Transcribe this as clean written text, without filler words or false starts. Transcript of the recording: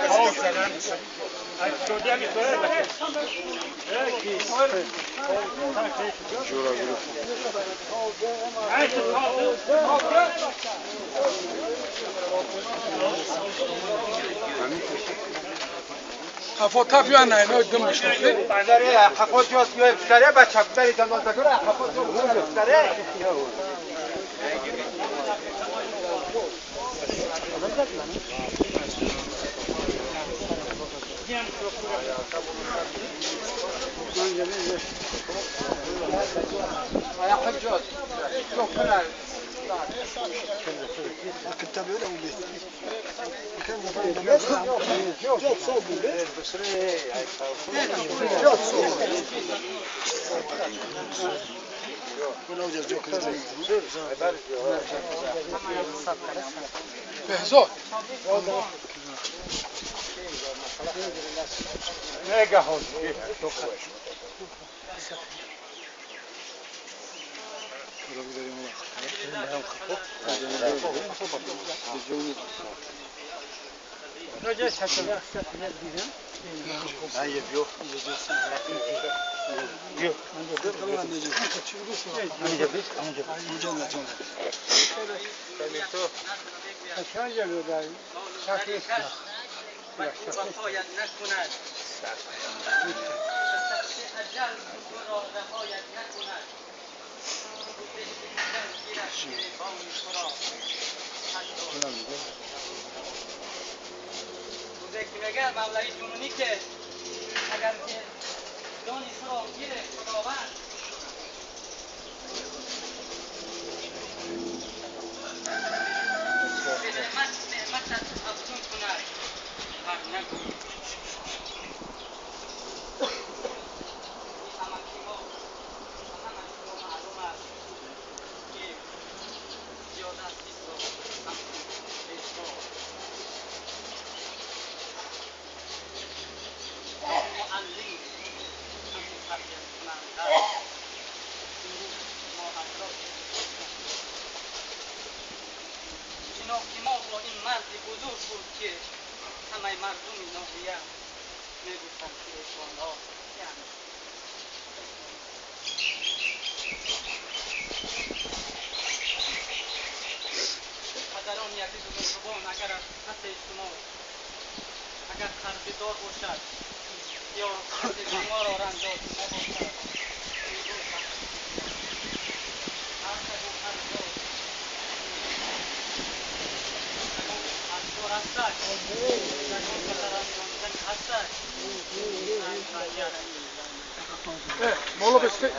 خفوت کافی نه اینو دم میشه. بازاری خفوت جوز یه بسیاره بچه بری جنبال دکتر خفوت جوز یه بسیاره. يا حجاج شوف كلها كنت تابعوا بيت كان جات صوب البيت جات صوب ولو جات جوك بهزاد نگه ها میگه مولوی جنونی که اگر که دانی سرا گیره خداوند به نعمت افزون کند هر نگویی همه شما معلوم است که زیادت بیست رو معلم همچون تربیت کننده ما افراد چنانکه ما با این مرد بزرگ بود که همه مردم ناحیه میگفتند که والا یعنی حضران عزیز و مهربان اگر از کسی شما اگر قرضدار باشد یا کسی شما را رنجاندار نباشد هر کدام قرضدار هستش زمان بطران هستش مولا بسته